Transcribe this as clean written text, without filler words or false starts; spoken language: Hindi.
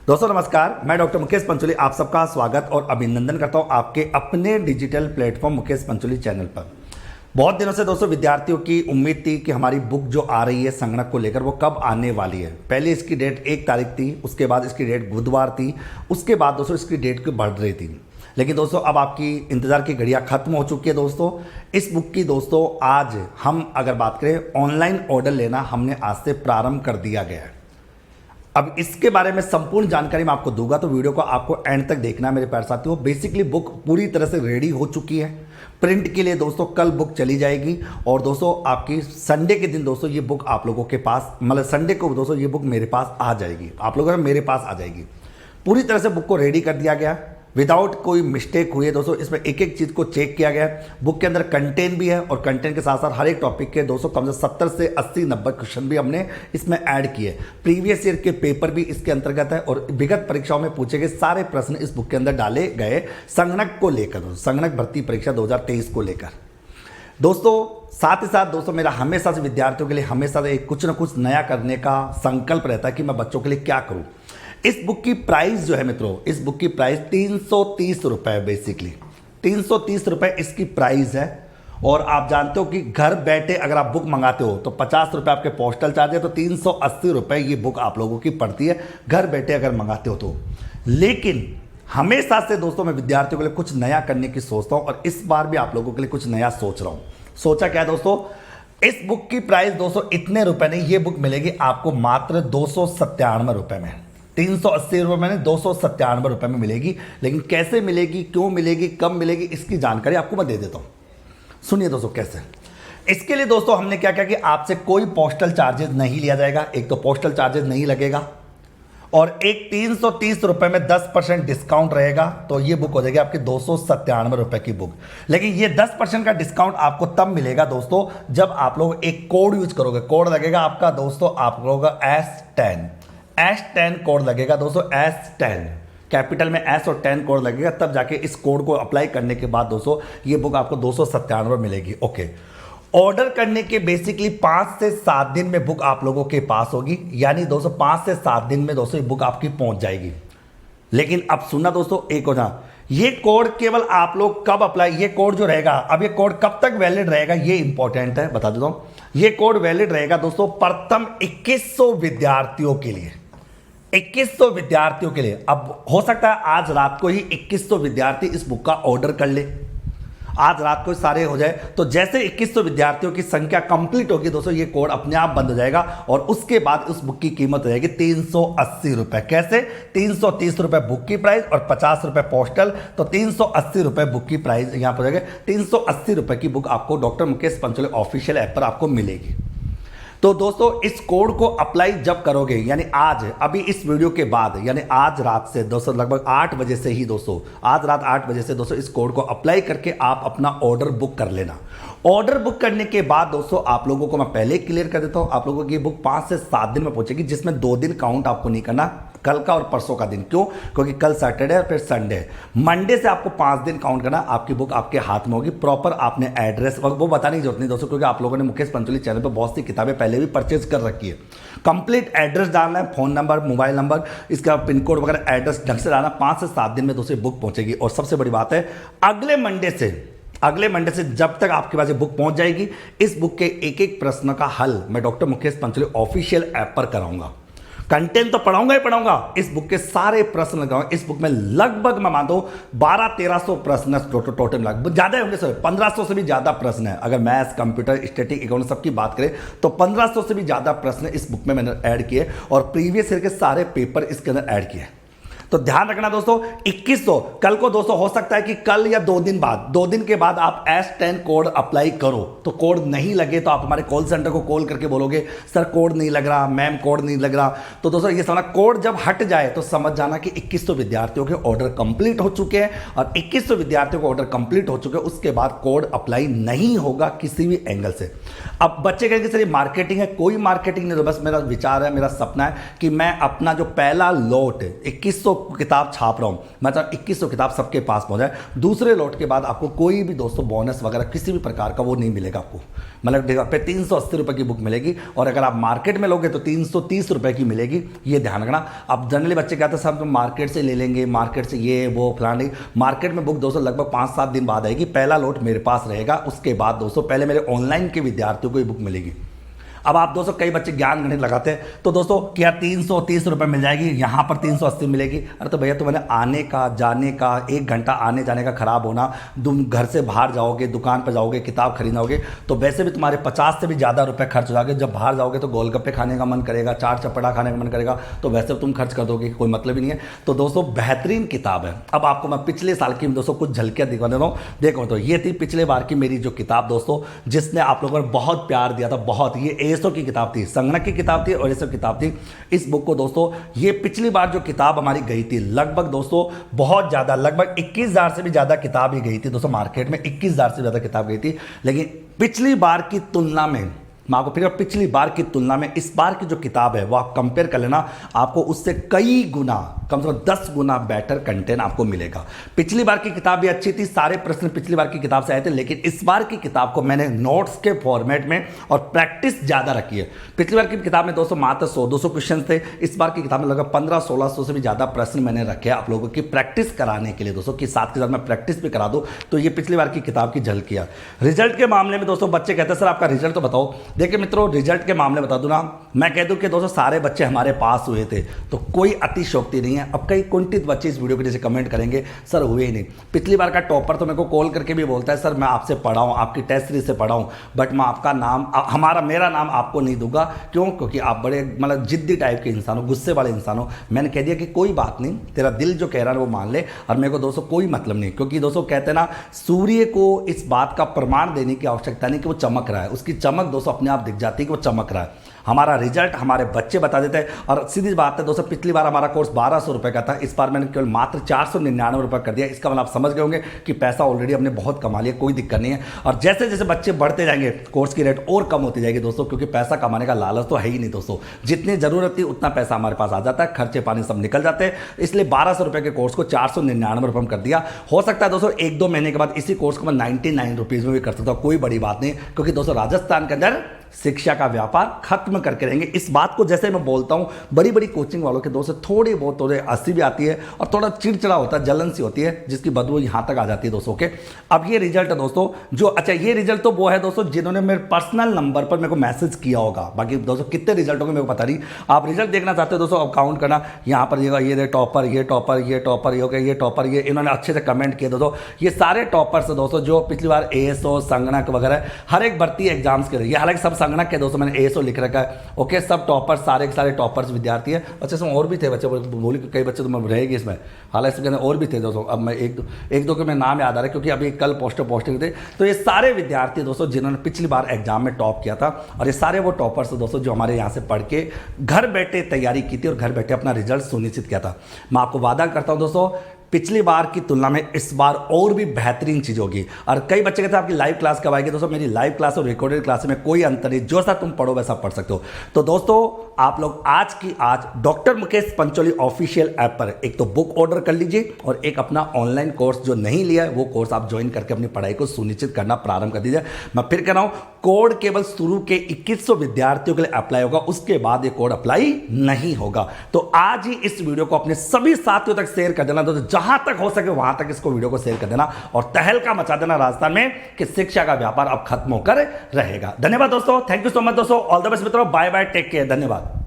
दोस्तों नमस्कार, मैं डॉक्टर मुकेश पंचोली आप सबका स्वागत और अभिनंदन करता हूं आपके अपने digital platform Mukesh Pancholi channel पर। बहुत दिनों से दोस्तों विद्यार्थियों की उम्मीद थी कि हमारी बुक जो आ रही है संगणक को लेकर वो कब आने वाली है। पहले इसकी डेट 1 तारीख थी, उसके बाद इसकी डेट बुधवार थी, उसके बाद दोस्तों इसकी डेट की बढ़ रही थी। लेकिन दोस्तों अब आपकी इंतज़ार की घड़ियाँ खत्म हो चुकी है। दोस्तों इस बुक की दोस्तों आज हम अगर बात करें ऑनलाइन ऑर्डर लेना हमने आज से प्रारंभ कर दिया गया है। अब इसके बारे में संपूर्ण जानकारी मैं आपको दूंगा, तो वीडियो को आपको एंड तक देखना है मेरे प्यारे साथियों। बेसिकली बुक पूरी तरह से रेडी हो चुकी है प्रिंट के लिए। दोस्तों कल बुक चली जाएगी और दोस्तों आपकी संडे के दिन दोस्तों ये बुक आप लोगों के पास, मतलब संडे को दोस्तों ये बुक मेरे पास आ जाएगी, आप लोगों मेरे पास आ जाएगी। पूरी तरह से बुक को रेडी कर दिया गया विदाउट कोई मिस्टेक हुई है। दोस्तों इसमें एक एक चीज़ को चेक किया गया है। बुक के अंदर कंटेंट भी है और कंटेंट के साथ साथ हर एक टॉपिक के दोस्तों कम से 70 से 80-90 क्वेश्चन भी हमने इसमें ऐड किए। प्रीवियस ईयर के पेपर भी इसके अंतर्गत है और विगत परीक्षाओं में पूछे गए सारे प्रश्न इस बुक के अंदर डाले गए संगणक को लेकर, संगणक भर्ती परीक्षा 2023 को लेकर। दोस्तों साथ ही साथ दोस्तों मेरा हमेशा से विद्यार्थियों के लिए हमेशा से कुछ ना कुछ नया करने का संकल्प रहता है कि मैं बच्चों के लिए क्या करूं। इस बुक की प्राइस जो है मित्रों, इस बुक की प्राइस 330 रुपये, बेसिकली 330 रुपये इसकी प्राइस है। और आप जानते हो कि घर बैठे अगर आप बुक मंगाते हो तो 50 रुपये आपके पोस्टल चार्ज है, तो 380 रुपये ये बुक आप लोगों की पड़ती है घर बैठे अगर मंगाते हो तो। लेकिन हमेशा से दोस्तों मैं विद्यार्थियों के लिए कुछ नया करने की सोचता हूँ और इस बार भी आप लोगों के लिए कुछ नया सोच रहा हूँ। सोचा क्या है दोस्तों, इस बुक की प्राइस दोस्तों इतने रुपए नहीं, ये बुक मिलेगी आपको मात्र 297 रुपये में। 380 रुपये में 297 रुपये में मिलेगी। लेकिन कैसे मिलेगी, क्यों मिलेगी, कब मिलेगी, इसकी जानकारी आपको मैं दे देता हूँ। सुनिए दोस्तों कैसे। इसके लिए दोस्तों हमने क्या किया कि आपसे कोई पोस्टल चार्जेस नहीं लिया जाएगा। एक तो पोस्टल चार्जेस नहीं लगेगा और एक 330 रुपये में 10% डिस्काउंट रहेगा, तो ये बुक हो जाएगी आपकी 297 रुपये की बुक। लेकिन ये 10% का डिस्काउंट आपको तब मिलेगा दोस्तों जब आप लोग एक कोड यूज करोगे। कोड लगेगा आपका दोस्तों, आप लोगों का S10 कोड लगेगा दोस्तों, S10 कैपिटल में S और 10 कोड लगेगा, तब जाके इस कोड को अप्लाई करने के बाद दोस्तों ये बुक आपको 297 मिलेगी। ओके, ऑर्डर करने के बेसिकली 5 से 7 दिन में बुक आप लोगों के पास होगी, यानी दोस्तों 5 से 7 दिन में दोस्तों ये बुक आपकी पहुंच जाएगी। लेकिन अब सुनना दोस्तों, एक हो ना, ये कोड केवल आप लोग कब अप्लाई, ये कोड जो रहेगा अब ये कोड कब तक वैलिड रहेगा ये इंपॉर्टेंट है, बता देता हूं। ये कोड वैलिड रहेगा दोस्तों प्रथम 2100 विद्यार्थियों के लिए, 2100 विद्यार्थियों के लिए। अब हो सकता है आज रात को ही 2100 विद्यार्थी इस बुक का ऑर्डर कर ले, आज रात को सारे हो जाए, तो जैसे 2100 विद्यार्थियों की संख्या कंप्लीट होगी दोस्तों ये कोड अपने आप बंद हो जाएगा और उसके बाद उस बुक की कीमत हो जाएगी 380 रुपये। कैसे, 330 रुपये बुक की प्राइस और 50 रुपये पोस्टल, तो 380 रुपये बुक की प्राइस यहाँ पर हो जाएगा। 380 रुपये की बुक आपको doctor Mukesh Pancholi official app पर आपको मिलेगी। तो दोस्तों इस कोड को अप्लाई जब करोगे, यानी आज अभी इस वीडियो के बाद, यानी आज रात से दोस्तों लगभग 8 बजे से ही दोस्तों, आज रात 8 बजे से दोस्तों इस कोड को अप्लाई करके आप अपना ऑर्डर बुक कर लेना। ऑर्डर बुक करने के बाद दोस्तों आप लोगों को मैं पहले क्लियर कर देता हूं, आप लोगों की बुक 5 से 7 दिन में पहुंचेगी, जिसमें 2 दिन काउंट आपको नहीं करना, कल का और परसों का दिन। क्यों, क्योंकि कल सैटरडे और फिर संडे, मंडे से आपको 5 दिन काउंट करना, आपकी बुक आपके हाथ में होगी। प्रॉपर आपने एड्रेस वो बताने की जरूरत नहीं दोस्तों, क्योंकि आप लोगों ने मुकेश पंचोली चैनल पर बहुत सी किताबें पहले भी परचेज कर रखी है। कंप्लीट एड्रेस डालना है, फोन नंबर, मोबाइल नंबर, इसका पिन कोड वगैरह एड्रेस ढंग से डालना। 5 से 7 दिन में दोस्तों बुक पहुंचेगी। और सबसे बड़ी बात है, अगले मंडे से जब तक आपके पास ये बुक पहुंच जाएगी, इस बुक के एक एक प्रश्न का हल मैं doctor Mukesh Pancholi official app पर कराऊंगा। कंटेंट तो पढ़ाऊंगा ही पढ़ाऊंगा, इस बुक के सारे प्रश्न लगाऊंगा। इस बुक में लगभग मैं मानता हूं 1200-1300 प्रश्न टोटल, लगभग ज्यादा होंगे सर, 1500 से भी ज्यादा प्रश्न है। अगर मैथ्स, कंप्यूटर, स्टैटिक, इकोनॉमिक्स सबकी बात करें तो 1500 से भी ज्यादा प्रश्न इस बुक में मैंने ऐड किए और प्रीवियस ईयर के सारे पेपर इसके अंदर ऐड किए। तो ध्यान रखना दोस्तों, 2100 कल को दोस्तों हो सकता है कि कल या 2 दिन बाद, 2 दिन के बाद आप S10 कोड अप्लाई करो, तो कोड नहीं लगे तो आप हमारे कॉल सेंटर को कॉल करके बोलोगे सर कोड नहीं लग रहा, मैम कोड नहीं लग रहा। तो दोस्तों ये समझना, कोड जब हट जाए तो समझ जाना कि 2100 विद्यार्थियों के ऑर्डर कंप्लीट हो चुके हैं और 2100 विद्यार्थियों को ऑर्डर कंप्लीट हो चुके हैं, उसके बाद कोड अप्लाई नहीं होगा किसी भी एंगल से। अब बच्चे कहेंगे सर ये मार्केटिंग है, कोई मार्केटिंग नहीं, तो बस मेरा विचार है, मेरा सपना है कि मैं अपना जो पहला लॉट 2100 किताब छाप रहा हूँ, मतलब 2100 किताब सबके पास पहुँच जाए, दूसरे लॉट के बाद आपको कोई भी दोस्तों बोनस वगैरह किसी भी प्रकार का वो नहीं मिलेगा आपको। मतलब पे 380 रुपये की बुक मिलेगी, और अगर आप मार्केट में लोगे तो 330 रुपये की मिलेगी, ये ध्यान रखना। अब जनरली बच्चे कहते हैं साहब तो मार्केट से ले लेंगे, मार्केट से ये वो फलानी। मार्केट में बुक दोस्तों लगभग 5-7 दिन बाद आएगी, पहला लॉट मेरे पास रहेगा, उसके बाद दोस्तों पहले मेरे ऑनलाइन के विद्यार्थियों को ये बुक मिलेगी। अब आप दोस्तों कई बच्चे ज्ञान गणित लगाते हैं तो दोस्तों क्या 330 रुपये मिल जाएगी, यहाँ पर 380 मिलेगी। अरे तो भैया तो मैंने आने का जाने का 1 घंटा आने जाने का खराब होना, तुम घर से बाहर जाओगे, दुकान पर जाओगे, किताब खरीदोगे तो वैसे भी तुम्हारे 50 से भी ज़्यादा रुपये खर्च हो जाएंगे। जब बाहर जाओगे तो गोलगप्पे खाने का मन करेगा, चाट चपड़ा खाने का मन करेगा, तो वैसे तुम खर्च कर दोगे, कोई मतलब ही नहीं है। तो दोस्तों बेहतरीन किताब है। अब आपको मैं पिछले साल की दोस्तों कुछ झलकियाँ दिखा देता हूँ। देखो तो ये थी पिछले बार की मेरी जो किताब दोस्तों, जिसने आप लोगों ने बहुत प्यार दिया था, बहुत। ये एएसओ की किताब थी, संगणक की किताब थी और ये सब किताब थी। इस बुक को दोस्तों ये पिछली बार जो किताब हमारी गई थी लगभग दोस्तों बहुत ज्यादा, लगभग 21,000 से भी ज्यादा किताब ही गई थी दोस्तों मार्केट में, 21,000 से ज्यादा किताब गई थी। लेकिन पिछली बार की तुलना में, मैं आपको फिर पिछली बार की तुलना में इस बार की जो किताब है वो आप कंपेयर कर लेना, आपको उससे कई गुना, कम से कम 10 गुना बेटर कंटेंट आपको मिलेगा। पिछली बार की किताब भी अच्छी थी, सारे प्रश्न पिछली बार की किताब से आए थे, लेकिन इस बार की किताब को मैंने नोट्स के फॉर्मेट में और प्रैक्टिस ज़्यादा रखी है। पिछली बार की किताब में दोस्तों मात्र 100-200 क्वेश्चन थे, इस बार की किताब में लगभग 1500-1600 से भी ज़्यादा प्रश्न मैंने रखे आप लोगों की प्रैक्टिस कराने के लिए दोस्तों, कि साथ के साथ मैं प्रैक्टिस भी करा दूँ। तो ये पिछली बार की किताब की झलकियाँ। रिजल्ट के मामले में दोस्तों बच्चे कहते हैं सर आपका रिजल्ट तो बताओ। देखिए मित्रों, रिजल्ट के मामले बता दूं ना, मैं कह दूं कि दोस्तों सारे बच्चे हमारे पास हुए थे, तो कोई अतिशयोक्ति नहीं है। अब कई कुंठित बच्चे इस वीडियो के नीचे कमेंट करेंगे सर हुए ही नहीं। पिछली बार का टॉपर तो मेरे को कॉल करके भी बोलता है सर मैं आपसे पढ़ा हूं, आपकी टेस्ट सीरीज से पढ़ा हूं, बट मैं आपका नाम, मेरा नाम आपको नहीं दूंगा। क्यों? क्योंकि आप बड़े मतलब जिद्दी टाइप के इंसान हो, गुस्से वाले इंसान हो। मैंने कह दिया कि कोई बात नहीं, तेरा दिल जो कह रहा है वो मान ले, और मेरे को दोस्तों कोई मतलब नहीं। क्योंकि दोस्तों कहते हैं ना, सूर्य को इस बात का प्रमाण देने की आवश्यकता नहीं कि वो चमक रहा है, उसकी चमक दोस्तों अपने आप दिख जाती है कि वो चमक रहा है। हमारा रिजल्ट हमारे बच्चे बता देते हैं। और सीधी बात है दोस्तों, पिछली बार हमारा कोर्स 1200 रुपये का था, इस बार मैंने केवल मात्र 499 रुपये कर दिया। इसका मतलब आप समझ गए होंगे कि पैसा ऑलरेडी हमने बहुत कमा लिया, कोई दिक्कत नहीं है। और जैसे जैसे बच्चे बढ़ते जाएंगे कोर्स की रेट और कम होती जाएगी दोस्तों, क्योंकि पैसा कमाने का लालच तो है ही नहीं दोस्तों। जितनी जरूरत थी उतना पैसा हमारे पास आ जाता है, खर्चे पानी सब निकल जाते हैं। इसलिए 1200 रुपये के कोर्स को 499 रुपये में कर दिया। हो सकता है दोस्तों 1-2 महीने के बाद इसी कोर्स को मैं 99 रुपीज़ में भी कर सकता हूँ, कोई बड़ी बात नहीं। क्योंकि दोस्तों राजस्थान के अंदर शिक्षा का व्यापार खत्म करके रहेंगे। इस बात को जैसे मैं बोलता हूं, बड़ी बड़ी कोचिंग वालों के दोस्तों थोड़ी बहुत थोड़े हंसी भी आती है और थोड़ा चिड़चिड़ा होता है, जलन सी होती है, जिसकी बदबू यहां तक आ जाती है दोस्तों के। अब ये रिजल्ट है दोस्तों जो, अच्छा ये रिजल्ट तो वो है दोस्तों जिन्होंने मेरे पर्सनल नंबर पर मेरे को मैसेज किया होगा। बाकी दोस्तों कितने रिजल्ट होंगे मेरे को पता नहीं। आप रिजल्ट देखना चाहते हो दोस्तों, अब काउंट करना, यहाँ पर ये टॉपर, ये टॉपर, ये टॉपर, ये हो गया, ये टॉपर, ये इन्होंने अच्छे से कमेंट किए दोस्तों। ये सारे टॉपर्स दोस्तों जो पिछली बार एएसओ, संगणक वगैरह हर एक भर्ती एग्जाम्स के लिए, हालांकि सब संगणक के दोस्तों मैंने एएसओ लिख रखा है, ओके। सब टॉपर्स, सारे के सारे टॉपर्स विद्यार्थी है। बच्चे इसमें और भी थे, बच्चे बोली कई बच्चे तो रहेगी इसमें, हालांकि इसके और भी थे दोस्तों। अब मैं एक दो के मैं नाम याद आ रहा है क्योंकि अभी कल पोस्टिंग थे। तो ये सारे विद्यार्थी दोस्तों जिन्होंने पिछली बार एग्जाम में टॉप किया था, और ये सारे वो टॉपर्स दोस्तों जो हमारे यहाँ से पढ़ के घर बैठे तैयारी की थी और घर बैठे अपना रिजल्ट सुनिश्चित किया था। मैं आपको वादा करता हूँ दोस्तों, पिछली बार की तुलना में इस बार और भी बेहतरीन चीज होगी। और कई बच्चे कहते हैं आपकी लाइव क्लास कब आएगी? दोस्तों मेरी लाइव क्लास और रिकॉर्डेड क्लास में कोई अंतर नहीं, जो सा तुम पढ़ो वैसा पढ़ सकते हो। तो दोस्तों आप लोग आज की आज doctor Mukesh Pancholi official app पर एक तो बुक ऑर्डर कर लीजिए, और एक अपना ऑनलाइन कोर्स जो नहीं लिया है वो कोर्स आप ज्वाइन करके अपनी पढ़ाई को सुनिश्चित करना प्रारंभ कर दीजिए। मैं फिर कह रहा हूं, कोड केवल शुरू के 2100 विद्यार्थियों के लिए अप्लाई होगा, उसके बाद ये कोड अप्लाई नहीं होगा। तो आज ही इस वीडियो को अपने सभी साथियों तक शेयर कर देना दोस्तों, जहां तक हो सके वहां तक इसको वीडियो को शेयर कर देना, और तहलका मचा देना राजस्थान में कि शिक्षा का व्यापार अब खत्म होकर रहेगा। धन्यवाद दोस्तों, थैंक यू सो मच दोस्तों, ऑल द बेस्ट मित्रों, बाय बाय, टेक केयर, धन्यवाद।